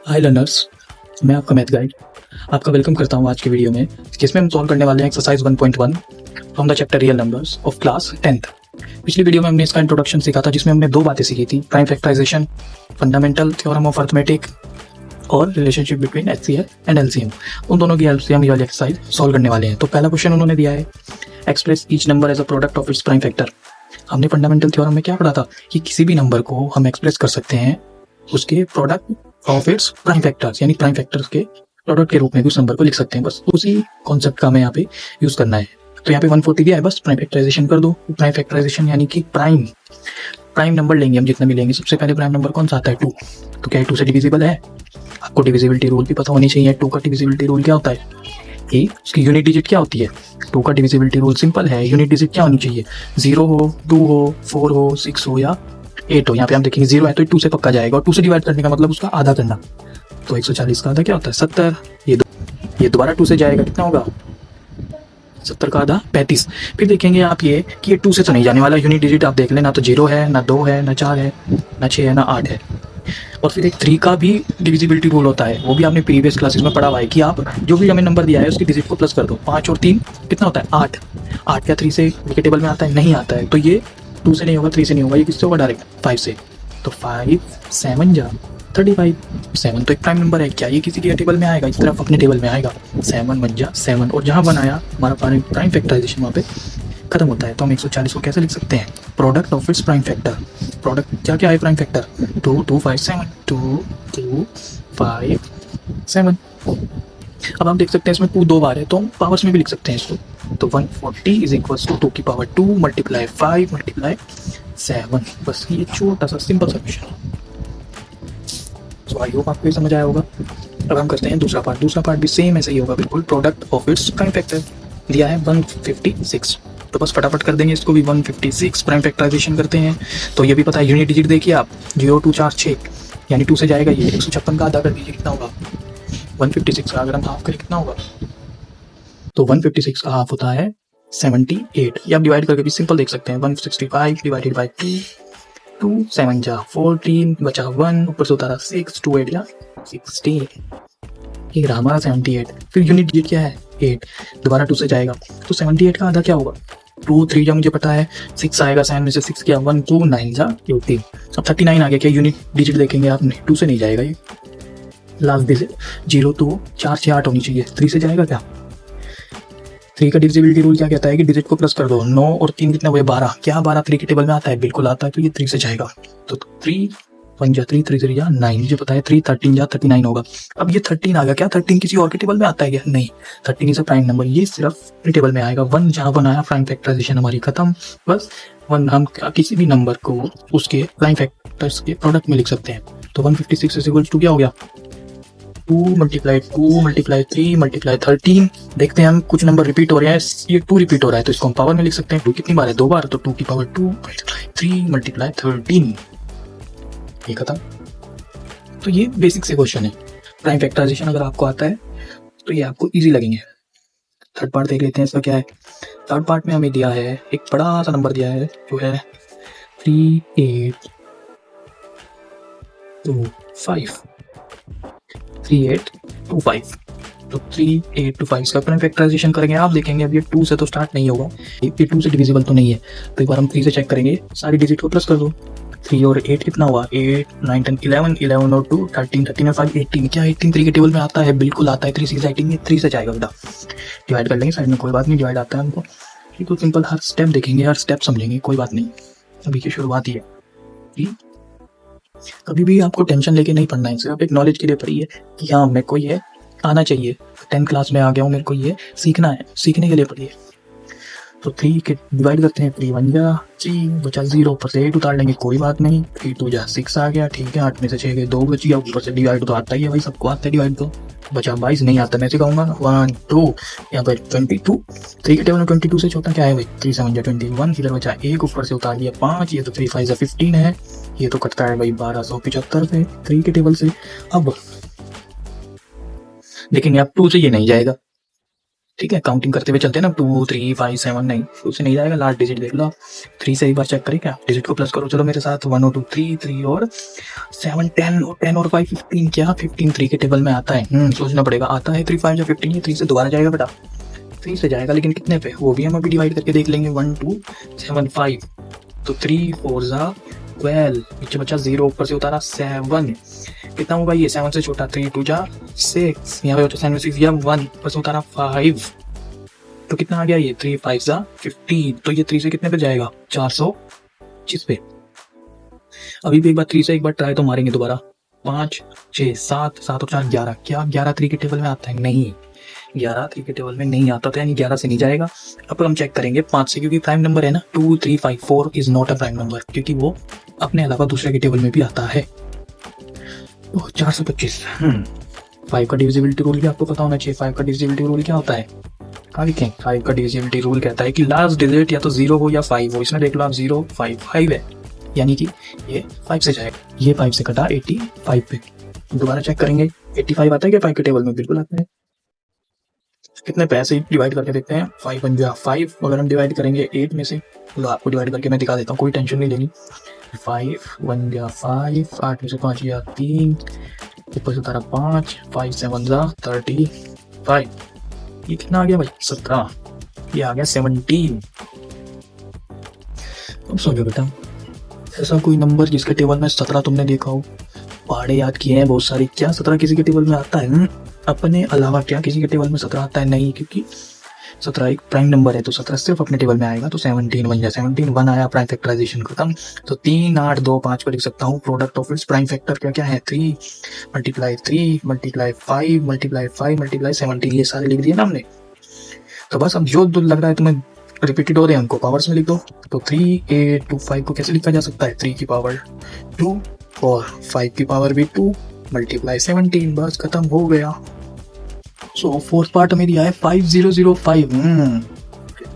हाय learners, मैं आपका math guide आपका वेलकम करता हूं आज की वीडियो में, जिसमें हम सॉल्व करने वाले हैं exercise 1.1 from the chapter real numbers of class 10th। पिछली वीडियो में हमने इसका इंट्रोडक्शन सीखा था, जिसमें हमने दो बातें सीखी थी, prime factorization, fundamental theorem of arithmetic और relationship between HCF and LCM. उन दोनों की हेल्प से हम ये वाली एक्सरसाइज सॉल्व करने वाले हैं। तो पहला क्वेश्चन उन्होंने दिया है, express each number as a product of its prime factor. हमने फंडामेंटल थ्योरम में क्या पढ़ा था कि किसी भी नंबर को हम एक्सप्रेस कर सकते हैं उसके product of its prime factors, यानी प्राइम फैक्टर्स के प्रोडक्ट के रूप में भी उस नंबर को लिख सकते हैं। बस उसी कॉन्सेप्ट का हमें यहाँ पे यूज करना है। तो यहाँ पे 140 दिया है, बस प्राइम फैक्टराइजेशन कर दो। प्राइम फैक्टराइजेशन यानी कि प्राइम नंबर लेंगे हम, जितना भी लेंगे। सबसे पहले प्राइम नंबर कौन सा आता है? 2। तो क्या 2 से डिविजिबल है? आपको डिविजिबिलिटी रूल भी पता होनी चाहिए। 2 का डिविजिबिलिटी रूल क्या होता है कि उसकी यूनिट डिजिट क्या होती है? 2 का डिविजिबिलिटी रूल सिंपल है, यूनिट डिजिट क्या होनी चाहिए? 0 हो, 2 हो, 4 हो, 6 हो या 8 हो। यहाँ पे हम देखेंगे 0 है तो 2 से पक्का जाएगा, और 2 से डिवाइड करने का मतलब उसका आधा करना। तो 140 का आधा क्या होता है? 70। ये दोबारा 2 से जाएगा, कितना होगा? 70 का आधा 35। फिर देखेंगे आप ये कि ये 2 से तो नहीं जाने वाला, यूनिट डिजिट आप देख लें, ना तो 0 है, ना 2 है, ना 4 है, ना 6 है, ना 8 है। और फिर एक 3 का भी डिविजिबिलिटी रूल होता है, वो भी आपने प्रीवियस क्लासेस में पढ़ा हुआ है कि आप जो भी हमें नंबर दिया है उसकी डिजिट को प्लस कर दो। 5 और 3 कितना होता है? 8। 8 क्या 3 से टेबल में आता है? नहीं आता है। तो ये 2 से नहीं होगा, 3 से नहीं होगा, ये किससे होगा? डायरेक्ट 5 से। तो 5 7 जा 35। 7 तो एक प्राइम नंबर है, क्या ये किसी के टेबल में आएगा? इस तरफ अपने टेबल में आएगा। 7 1 जा 7, और जहाँ 1 आया हमारा प्राइम फैक्टराइजेशन वहाँ पे खत्म होता है। तो हम 140 को कैसे लिख सकते हैं? Product of its prime factor. Product क्या क्या है प्राइम फैक्टर? 2 2 5 7, 2 2 5 7। अब हम देख सकते हैं इसमें 2 2 बार है, तो हम पावर्स में भी लिख सकते हैं इसको। तो 140 इज इक्वल्स टू 2 की पावर 2 मल्टीप्लाई 5 मल्टीप्लाई 7। बस ये छोटा सा सिंपल सा क्वेश्चन। तो आई होप आपको ये समझ आया होगा। अब हम करते हैं दूसरा पार्ट। दूसरा पार्ट भी सेम ऐसे ही होगा बिल्कुल। Product of its prime factor दिया है 156, तो बस फटाफट कर देंगे इसको भी। 156 प्राइम फैक्टराइजेशन करते हैं। तो ये भी पता है, यूनिट डिजिट देखिए आप, 0 2 4 6, यानी 2 से जाएगा ये। 156 का आधा कर दीजिए, कितना होगा? 156 का अगर हम हाफ करें कितना होगा? तो 156 का हाफ होता है 78। या आप डिवाइड करके भी सिंपल देख सकते हैं। 165 डिवाइडेड बाई 2, 2 7 जा 14, बचा 1, ऊपर से उतारा 6, 2 8 या 16, ये रहा हमारा 78। फिर यूनिट डिजिट क्या है? 8। दोबारा 2 से जाएगा, तो 78 का आधा क्या होगा? 2 3 जा मुझे पता है, 6 आएगा, 7 में से 6 किया 1 2 9 जा 18। अब 39 आ गया। क्या यूनिट डिजिट देखेंगे आपने? 2 से नहीं जाएगा ये, लास्ट डिजिट 0 2 4 6 8 होनी चाहिए। 3 से जाएगा क्या? 3 का डिविजिबिलिटी रूल क्या कहता है कि डिजिट को प्लस कर दो। 9 और 3 कितने हुए? 12। क्या 12 3 के टेबल में आता है? बिल्कुल आता है। तो ये 3 से जाएगा। तो 3 1 जा 3 3 3 जा 9, मुझे पता है 3 13 जा 39 होगा। अब ये 13 आ गया, क्या 13 किसी और के टेबल में आता है क्या? नहीं, 13 इज अ प्राइम नंबर, ये सिर्फ टेबल में आएगा। 1 जहाँ 1 आया, प्राइम फैक्टराइजेशन हमारी खत्म। बस 1 हम किसी भी नंबर को उसके प्राइम फैक्टर्स के प्रोडक्ट में लिख सकते हैं। तो 156 इज इक्वल्स टू क्या हो गया? 2 मल्टीप्लाई 2 मल्टीप्लाई 3 मल्टीप्लाई 13। देखते हैं हम कुछ नंबर रिपीट हो रहे हैं। ये 2 रिपीट हो रहा है, तो इसको हम पावर में लिख सकते हैं। 2 कितनी बार है? 2 बार। तो 2 की पावर 2 मल्टीप्लाई 3 मल्टीप्लाई 13, ये खत्म। तो ये बेसिक से क्वेश्चन है। प्राइम फैक्टराइजेशन अगर आपको आता है तो ये आपको इजी लगेंगे। थर्ड पार्ट देख लेते हैं, इसका क्या है। थर्ड पार्ट में हमें दिया है एक बड़ा सा नंबर दिया है, जो है 3825। 3825। तो 3825 का प्राइम फैक्टराइजेशन करेंगे। आप देखेंगे अब ये 2 से तो स्टार्ट नहीं होगा, ये 2 से डिविजिबल तो नहीं है। तो एक बार हम 3 से चेक करेंगे, सारी डिजिट को प्लस कर दो। 3 और 8 कितना हुआ? 8 9 10 11, 11 और 2 13, 13 और 5 18। क्या 18 3 के टेबल में आता है? बिल्कुल आता है। 3 6 18, 3 से जाएगा बेटा। डिवाइड कर लेंगे साइड में, कोई बात नहीं, डिवाइड आता है हमको। तो सिंपल हर स्टेप देखेंगे, हर स्टेप समझेंगे, कोई बात नहीं, अभी की शुरुआत ही है। कभी भी आपको टेंशन लेके नहीं पढ़ना है, सिर्फ एक नॉलेज के लिए पढ़िए कि हाँ मेरे को ये आना चाहिए, 10th क्लास में आ गया हूँ, मेरे को ये सीखना है, सीखने के लिए पढ़िए। तो 3 के डिवाइड करते हैं। 3 1 जा 3, बचा 0, ऊपर से 8 उतार लेंगे, कोई बात नहीं। 3 2 जा 6 आ गया, ठीक है। 8 में से 6 गए, 2 बच गया, ऊपर से डिवाइड तो आता ही है भाई, सबको आता है डिवाइड। तो बचा 22, नहीं आता मैं सिखाऊंगा। 1 2 यहाँ पर 22। 3 के टेबल में 22 से छोटा क्या है भाई? 3 7 जा 21, इधर बचा 1, ऊपर से उतार दिया 5, ये तो 3 5 जा 15 है, ये तो कटता है भाई 1275 से 3 के टेबल से। अब देखेंगे आप 2 से ये नहीं जाएगा, ठीक है, काउंटिंग करते हुए चलते हैं ना, 2 3 5 7 नहीं, उससे नहीं जाएगा। लास्ट डिजिट देख लो आप, 3 से एक बार चेक करें क्या, डिजिट को प्लस करो। चलो मेरे साथ, 1 और 2 3, 3 और 7 10 और 10 और 5 15, क्या 15 3 के टेबल में आता है। सोचना पड़ेगा, आता है 3 5 या 15, ये 3 से दोबारा जाएगा बेटा, 3 से जाएगा, लेकिन कितने पे वो भी हम अभी डिवाइड करके देख लेंगे। 1 2 7 5, तो 3 4 जा 12, नीचे बचा 0, ऊपर से उतारा 7, कितना होगा ये, 7 से छोटा, 3 2 जा 6, यहाँ पे बचा 7 6 या 1, ऊपर से उतारा 5, तो कितना आ गया ये, 3 5 जा 15, तो ये 3 से कितने पे जाएगा, 425 पे। अभी भी एक बार 3 से एक बार ट्राई तो मारेंगे दोबारा, 5 6 7 7 और 4 11, क्या 11 3 के टेबल में आता है, नहीं 11 3 के टेबल में नहीं आता, तो यानी 11 से नहीं जाएगा। अब हम चेक करेंगे 5 से, क्योंकि प्राइम नंबर है ना, 2 3 5 4 is not a prime number, क्योंकि वो अपने अलावा दूसरे के टेबल में भी आता है। तो 425, 5 का डिविजिबिलिटी रूल भी आपको पता होना चाहिए। 5 का डिविजिबिलिटी रूल क्या होता है, कहाँ लिखें, 5 का डिविजिबिलिटी रूल कहता है कि लास्ट डिजिट या तो 0 हो या 5 हो। इसमें देख लो आप, 0 5 5 है, यानी कि ये 5 से जाएगा, ये 5 से कटा 85 पे। दोबारा चेक करेंगे, 85 आता है क्या 5 के टेबल में, बिल्कुल आता है। कितने पैसे डिवाइड करके देखते हैं, 5 बन गया 5, अगर हम डिवाइड करेंगे 8 में से, लो आपको डिवाइड करके मैं दिखा देता हूँ, कोई टेंशन नहीं लेनी। 5 बन गया 5, 8 में से 5 गया 3, ऊपर से उतारा 5, 5 7 जा 35, ये कितना आ गया भाई, 17, ये आ गया 17। अब सोचो बेटा, ऐसा कोई नंबर जिसके टेबल में 17 तुमने देखा हो, पहाड़े याद किए हैं बहुत सारी, क्या 17 किसी के टेबल में आता है, अपने अलावा क्या किसी के टेबल में 17 आता है, नहीं, क्योंकि 17 एक प्राइम नंबर है, तो 17 सिर्फ अपने टेबल में आएगा, तो 17 बन जाए, 17 1 आया, प्राइम फैक्टराइजेशन खत्म। तो 3 8 2 5 को लिख सकता हूँ, product of its prime factor क्या क्या है, 3 मल्टीप्लाई 3 मल्टीप्लाई 5 मल्टीप्लाई 5 मल्टीप्लाई 17, ये सारे लिख दिए ना हमने। तो बस अब जो लग रहा है तुम्हें रिपीटेड हो रहे हैं उनको पावर्स में लिख दो। तो 3 8 2 5 को कैसे लिखा जा सकता है, 3 की पावर 2 और 5 की पावर भी 2 मल्टीप्लाई 17, बस खत्म हो गया। सो फोर्थ पार्ट में दिया है 5005।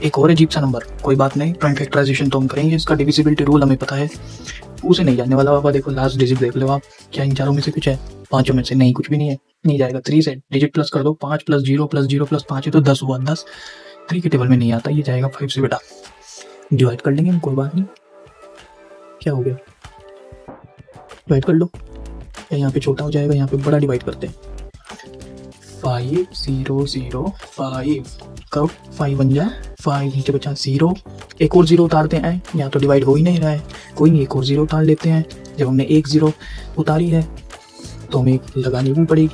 एक और अजीब सा नंबर, कोई बात नहीं, प्राइम फैक्टराइजेशन तो हम करेंगे, इसका डिविजिबिलिटी रूल हमें पता है, उसे नहीं जानने वाला बाबा। देखो लास्ट डिजिट देख लो आप, क्या इन चारों में से कुछ है, पांचों में से नहीं, कुछ भी नहीं है, नहीं जाएगा। 3 से डिजिट प्लस कर दो, 5 प्लस 0 प्लस 5 है तो 10 हुआ, 10 3 के टेबल में नहीं आता, ये जाएगा 5 से बेटा। डिवाइड कर लेंगे, कोई बात नहीं, क्या हो गया, डिवाइड कर लो, या यहाँ पे छोटा हो जाएगा, यहाँ पे बड़ा डिवाइड करते हैं। 5005 कब 5 बन जा 5, नीचे बचा 0, एक और 0 उतारते हैं, यहाँ तो डिवाइड हो ही नहीं रहा है, कोई नहीं, एक और 0 उतार लेते हैं। जब हमने एक 0 उतारी है तो हमें एक लगानी भी पड़ेगी,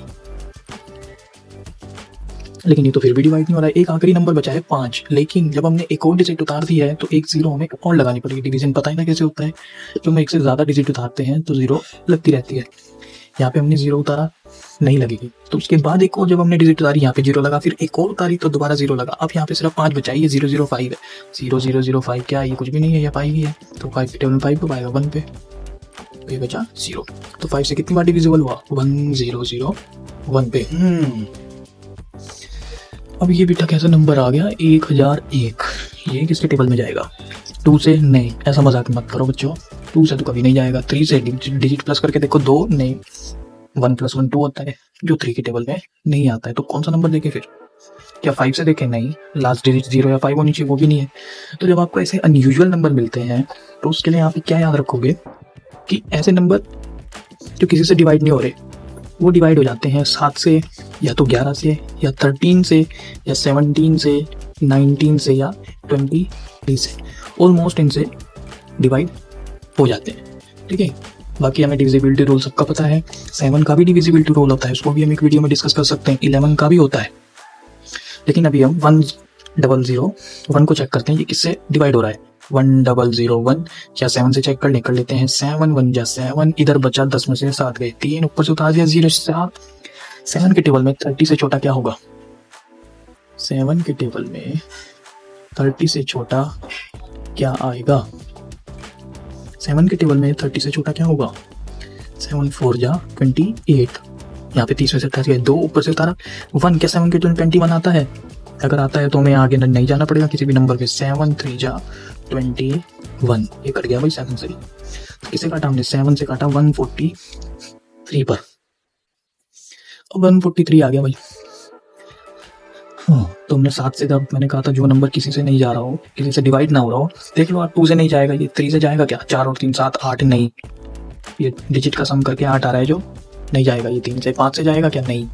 लेकिन ये तो फिर भी डिवाइड नहीं हो रहा है। एक आखिरी नंबर बचा है 5, लेकिन जब हमने एक और डिजिट उतार दी है तो एक 0 हमें और लगानी पड़ेगी। डिवीजन पता ही ना कैसे होता है, जब हम एक से ज़्यादा डिजिट उतारते हैं तो 0 लगती रहती है। यहाँ पे हमने 0 उतारा, नहीं लगेगी, तो उसके बाद एक और जब हमने डिजिट उतारी, यहाँ पे 0 लगा, फिर एक और उतारी तो दोबारा 0 लगा। अब यहाँ पे सिर्फ 5 बचा है, ये 005 है, 0005 क्या है, ये कुछ भी नहीं है, ये 5 ही है, तो 5 के टेबल में 5 को आएगा 1 पे, ये बचा 0। तो 5 से कितनी बार डिविजिबल हुआ, 1001 पे। अब ये बेटा कैसा नंबर आ गया, 1001, ये किसके टेबल में जाएगा, 2 से नहीं, ऐसा मजाक मत करो बच्चों, 2 से तो कभी नहीं जाएगा। 3 से डिजिट प्लस करके देखो, 2 नहीं, 1 + 1 2 होता है, जो 3 के टेबल में नहीं आता है। तो कौन सा नंबर देखें फिर, क्या 5 से देखें, नहीं, लास्ट डिजिट 0 या 5 होनी चाहिए, वो भी नहीं है। तो जब आपको ऐसे अनयूजुअल नंबर मिलते हैं तो उसके लिए आप क्या याद रखोगे कि ऐसे नंबर जो किसी से डिवाइड नहीं हो रहे, वो डिवाइड हो जाते हैं 7 से, या तो 11 से, या 13 से, या 17 से, 19 से, या 23 से, ऑलमोस्ट इनसे डिवाइड हो जाते हैं, ठीक है। बाकी हमें डिविजिबिलिटी रूल सबका पता है, 7 का भी डिविजिबिलिटी रूल होता है, उसको भी हम एक वीडियो में डिस्कस कर सकते हैं, 11 का भी होता है। लेकिन अभी हम 1001 को चेक करते हैं, ये किससे डिवाइड हो रहा है, 1001, क्या 7 से चेक कर लेते हैं, 7 1 जा 7, इधर बचा 10 में से 7 गए, 3 ऊपर से उतार दिया 0 7। 7 के टेबल में 30 से छोटा क्या होगा, 7 के टेबल में 30 से छोटा क्या आएगा, 7 के टेबल में 30 से छोटा क्या होगा, 7 4 जा 28, यहाँ पे 30 में से 28 गए, 2 ऊपर से उतारा 1, क्या 7 के टेबल में 21 आता है, अगर आता है तो हमें आगे नहीं जाना पड़ेगा किसी भी नंबर पे, 7 3 जा 21, ये कट गया भाई 7 से। किसे काटा हमने, 7 से काटा 143 पर, अब 143 आ गया भाई। तो हमने 7 से, जब मैंने कहा था जो नंबर किसी से नहीं जा रहा हो, किसी से डिवाइड ना हो रहा हो, देख लो आप, 2 से नहीं जाएगा, ये 3 से जाएगा क्या, 4 और 3 7 8 नहीं, ये डिजिट का सम करके 8 आ रहा है जो नहीं जाएगा, ये 3 से 5 से जाएगा क्या, नहीं,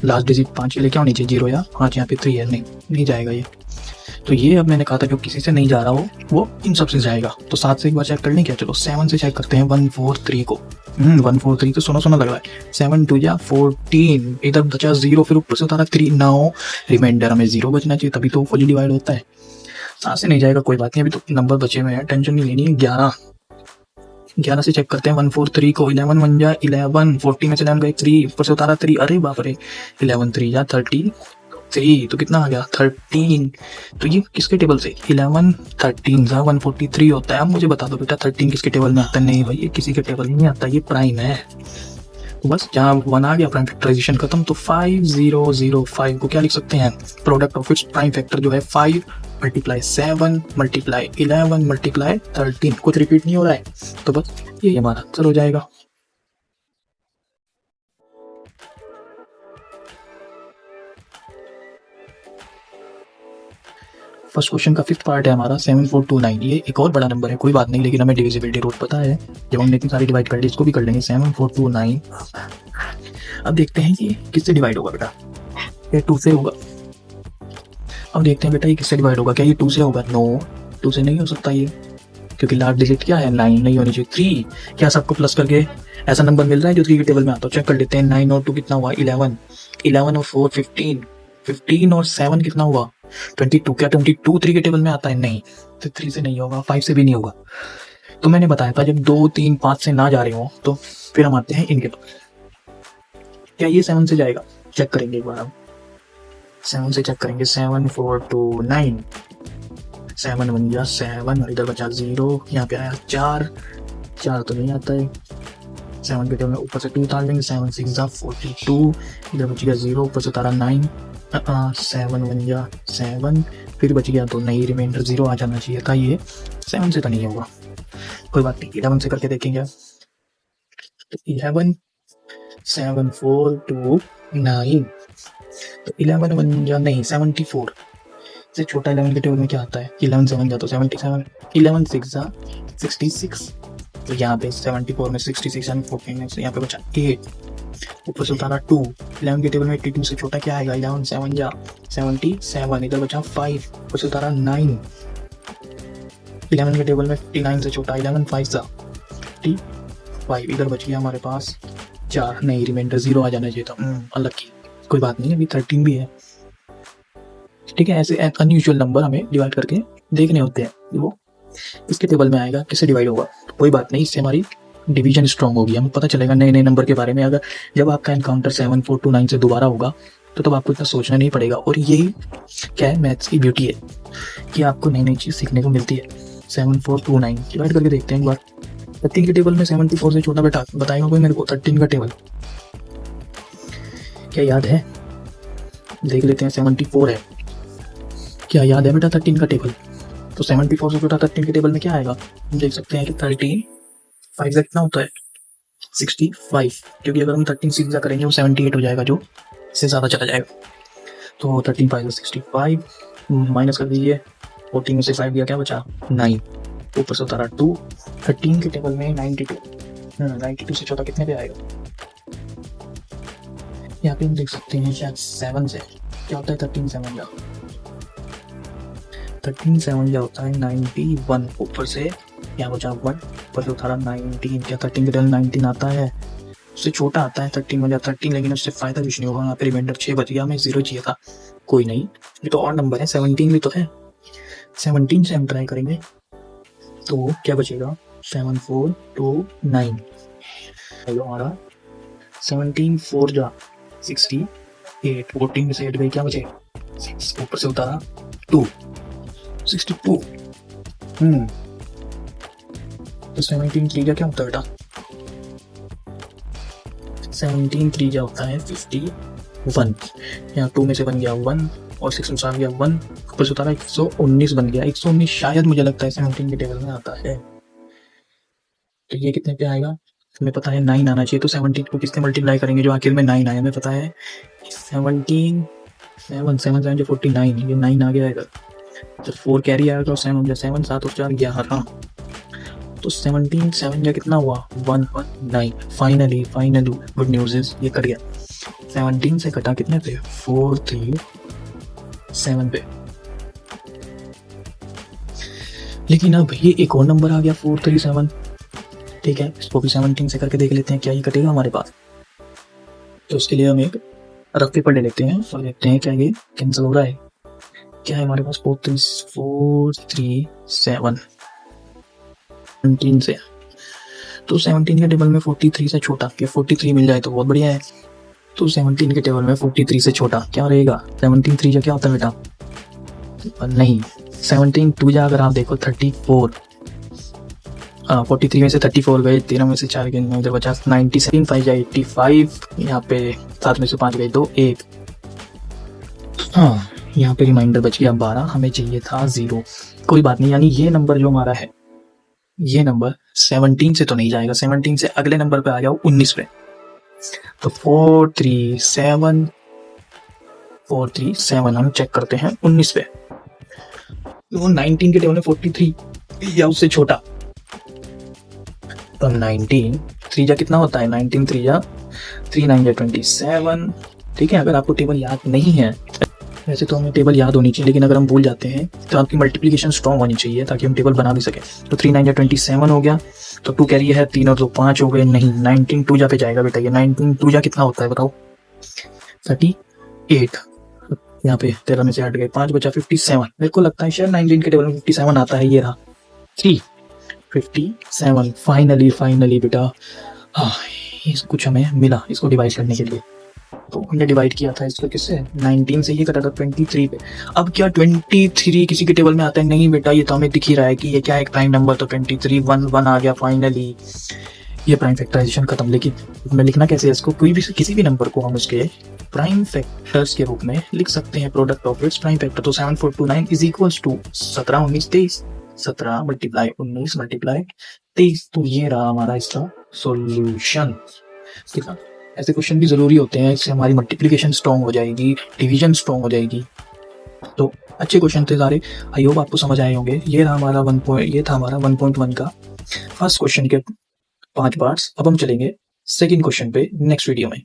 लास्ट डिजिट 5 के लेके आओ नीचे 0 या 5, यहाँ पे 3 है, नहीं जाएगा ये। तो ये अब मैंने कहा था जो किसी से नहीं जा रहा हो वो इन सब से जाएगा। तो 7 से एक बार चेक कर लें क्या, चलो 7 से चेक करते हैं, 143 को। 143 तो सुना सुना लग रहा है, 7 2 या 14, इधर बचा 0, फिर ऊपर से उतारा 3, नाउ रिमाइंडर हमें 0 बचना चाहिए, तभी तो फुली डिवाइड होता है। 7 से नहीं जाएगा, कोई बात नहीं, अभी तो नंबर बचे हुए हैं, टेंशन नहीं लेनी है। 11 से चेक करते हैं 143 को, 11 1 जा 11, 40 में से 11 गए 3, ऊपर से उतारा 3, अरे बाप रे, 11 3 या 33, तो कितना आ गया 13। तो ये किसके टेबल से, 11 13 जा 143 होता है। अब मुझे बता दो बेटा 13 किसके टेबल में आता है, नहीं भाई ये किसी के टेबल में नहीं आता, ये प्राइम है। तो बस जहाँ 1 आ गया प्राइम फैक्टराइजेशन खत्म। तो 5005 को क्या लिख सकते हैं, product of its prime factor जो है 5 मल्टीप्लाई 7 मल्टीप्लाई 11 मल्टीप्लाई 13, कुछ रिपीट नहीं हो रहा है, तो बस ये हमारा आंसर हो जाएगा। फर्स्ट क्वेश्चन का 5th पार्ट है हमारा 7429, ये एक और बड़ा नंबर है, कोई बात नहीं, लेकिन हमें डिविजिबिलिटी रूल पता है, जब हमने इतनी सारी डिवाइड कर ली, इसको भी कर लेंगे 7429। अब देखते हैं ये किससे डिवाइड होगा बेटा, ये 2 से होगा। अब देखते हैं बेटा ये किससे डिवाइड होगा, क्या ये 2 से होगा, नो 2 से नहीं हो सकता ये, क्योंकि लास्ट डिजिट क्या है 9, नहीं होनी चाहिए 3। क्या सबको प्लस करके ऐसा नंबर मिल रहा है जो 3 के टेबल में आता है, चेक कर लेते हैं। 9 और 2 कितना हुआ, 11, 11 और 4 15, 15 और 7 कितना हुआ 22, क्या 22 3 के टेबल में आता है, नहीं, तो 3 से नहीं होगा, 5 से भी नहीं होगा। तो मैंने बताया था जब 2 3 5 से ना जा रहे हो तो फिर हम आते हैं इनके पास, क्या ये 7 से जाएगा, चेक करेंगे एक बार हम, 7 से चेक करेंगे, 7 4 2 9, 7 1 जा 7, और इधर बचा 0, यहाँ पे आया 4 तो नहीं आता है, 7 के टेबल में ऊपर से 2 उतार लेंगे, 7 6 जा 42, इधर बच गया 0, ऊपर से उतारा 9, 7 1 जा 7, फिर बच गया तो नहीं, रिमाइंडर 0 आ जाना चाहिए था, ये 7 से तो नहीं होगा, कोई बात नहीं, 11 से करके देखेंगे। 11 7 4 2 9, तो 11 1 जा नहीं 74 से छोटा 11 के टेबल में क्या आता है, 11 7 जा तो 77, 11 6 जा 66, तो यहाँ पे 74 में 66 एंड 14 में से यहाँ पे बचा 8, ऊपर से उतारा 2, 11 के टेबल में 82 से छोटा क्या आएगा, 11 7 जा 77, इधर बचा 5, ऊपर से उतारा 9, 11 के टेबल में 59 से छोटा 11 5 जा 55, इधर बच गया हमारे पास 4, नहीं, रिमाइंडर 0 आ जाना चाहिए था, अलग की, कोई बात नहीं, अभी 13 भी है, ठीक है। ऐसे अनयूजुअल नंबर हमें डिवाइड करके देखने होते हैं, वो इसके टेबल में आएगा, किससे डिवाइड होगा, तो कोई बात नहीं, इससे हमारी डिवीजन स्ट्रॉन्ग होगी, हमें पता चलेगा नए नए नंबर के बारे में। अगर जब आपका एनकाउंटर 7429 से दोबारा होगा तो आपको इतना सोचना नहीं पड़ेगा, और यही क्या है मैथ्स की ब्यूटी है कि आपको नई नई चीज़ सीखने को मिलती है। 7429 डिवाइड करके देखते हैं एक बार, 13 के टेबल में 74 से छोटा बेटा बताएगा कोई मेरे को, 13 का टेबल क्या याद है, देख लेते हैं, 74 है, क्या याद है बेटा 13 का टेबल, तो 74 से छोटा 13 के टेबल में क्या आएगा, हम देख सकते हैं कि 13 5 से कितना होता है 65, क्योंकि अगर हम 13 सीधा करेंगे वो 78 हो जाएगा, जो इससे ज़्यादा चला जाएगा। तो 13 5 65 माइनस कर दीजिए, 14 में से 5 गया, क्या बचा 9, ऊपर से उतारा 2, 13 के टेबल में 92 से छोटा कितने पे आएगा, यहाँ पे हम देख सकते हैं शायद 7 से, क्या होता है 13 7 जा 13 7 जा होता है 91, ऊपर से यहाँ बचा 1, ऊपर से उतारा 19, क्या 13 के टेबल 19 आता है, उससे छोटा आता है 13 बन जाता 13, लेकिन उससे फायदा कुछ नहीं होगा, यहाँ पे रिमाइंडर 6 बच गया, हमें 0 चाहिए था, कोई नहीं, ये तो और नंबर है, 17 भी तो है, 17 से हम ट्राई करेंगे, तो क्या बचेगा 7 4 2 9, हमारा 17 4 जा 68, 14 में से 8 गई, क्या बचेगा 6, ऊपर से उतारा 2 62, तो 17 3 क्या होता है बेटा, 17 3 क्या होता है 51, यहाँ 2 में से बन गया 1 और 6 में से आ गया 1, ऊपर से उतारा 119 बन गया, 119 शायद मुझे लगता है 17 के टेबल में आता है, तो ये कितने पे आएगा, हमें पता है 9 आना चाहिए, तो 17 को किससे मल्टीप्लाई करेंगे जो आखिर में 9 आया, हमें पता है 17 7 7 7 जो 49, ये 9 आ गया इधर, जब 4 कैरी आएगा तो 7 जो 7 7 और 4 11, तो 17 7 या कितना हुआ 119। फाइनली गुड न्यूज इज ये कट गया। 17 से कटा कितने पे 437 पे। लेकिन अब ये एक और नंबर आ गया 437। ठीक है, इसको भी 17 से करके देख लेते हैं क्या ये कटेगा हमारे पास। तो उसके लिए हम एक रफ पेपर ले लेते हैं और देखते हैं क्या ये कैंसिल हो रहा है। क्या है हमारे पास 437 17 से, तो 17 के टेबल में 43 से छोटा, क्या 43 मिल जाए तो बहुत बढ़िया है। तो 17 के टेबल में 43 से छोटा क्या रहेगा, 17 3 जा क्या होता है बेटा, नहीं 17 2 जा अगर आप देखो 34, 43 में से 34 गए, 13 में से 4 गए, उधर बचा 97, 5 जा 85, यहाँ पे 7 में से 5 गए 2 1, हाँ यहाँ पे रिमाइंडर बच गया 12, हमें चाहिए था 0। कोई बात नहीं, यानी ये नंबर जो हमारा है, ये नंबर 17 से तो नहीं जाएगा, 17 से अगले नंबर पे आ जाओ 19 पे। तो 437 हम चेक करते हैं 19 पे। वो 19 के टेबल में 43 या उससे छोटा, तो 19 3 जा कितना होता है, 19 3 जा 3 9 जा 27। ठीक है, अगर आपको टेबल याद नहीं है, वैसे तो हमें टेबल याद होनी चाहिए, लेकिन अगर हम भूल जाते हैं तो आपकी मल्टीप्लिकेशन स्ट्रॉन्ग होनी चाहिए ताकि हम टेबल बना भी सकें। तो 3 9 जा 27 हो गया, तो 2 कैरी है, 3 और 2 5 हो गए, नहीं 19 2 जा पे जाएगा बेटा, ये 19 2 जा कितना होता है बताओ, 38। यहाँ पे 13 में से हट गए, 5 बचा 57। मेरे को लगता है शायद 19 के टेबल में 57 आता है, ये रहा 357। फाइनली बेटा कुछ हमें मिला इसको डिवाइड करने के लिए। तो हमने डिवाइड किया था इसको किससे, 19 से, ये कटा था 23 पे। अब क्या 23 किसी के टेबल में आता है, नहीं बेटा ये तो हमें दिख ही रहा है कि ये क्या है, एक प्राइम नंबर, तो 23 1 आ गया। फाइनली ये प्राइम फैक्टराइजेशन खत्म। लेकिन मैं लिखना कैसे है इसको, कोई भी किसी भी नंबर को हम उसके प्राइम फैक्टर्स के रूप में लिख सकते हैं, product of its prime factor. तो 7429 is equals to 17 19 23, 17 multiply 19 multiply 23। तो ये रहा हमारा इसका सॉल्यूशन। ठीक है, ऐसे क्वेश्चन भी जरूरी होते हैं, इससे हमारी मल्टीप्लिकेशन स्ट्रॉन्ग हो जाएगी, डिवीजन स्ट्रॉन्ग हो जाएगी। तो अच्छे क्वेश्चन थे सारे, आई होप आपको समझ आए होंगे। ये था हमारा 1.1 का फर्स्ट क्वेश्चन के 5 पार्ट्स। अब हम चलेंगे सेकंड क्वेश्चन पे नेक्स्ट वीडियो में।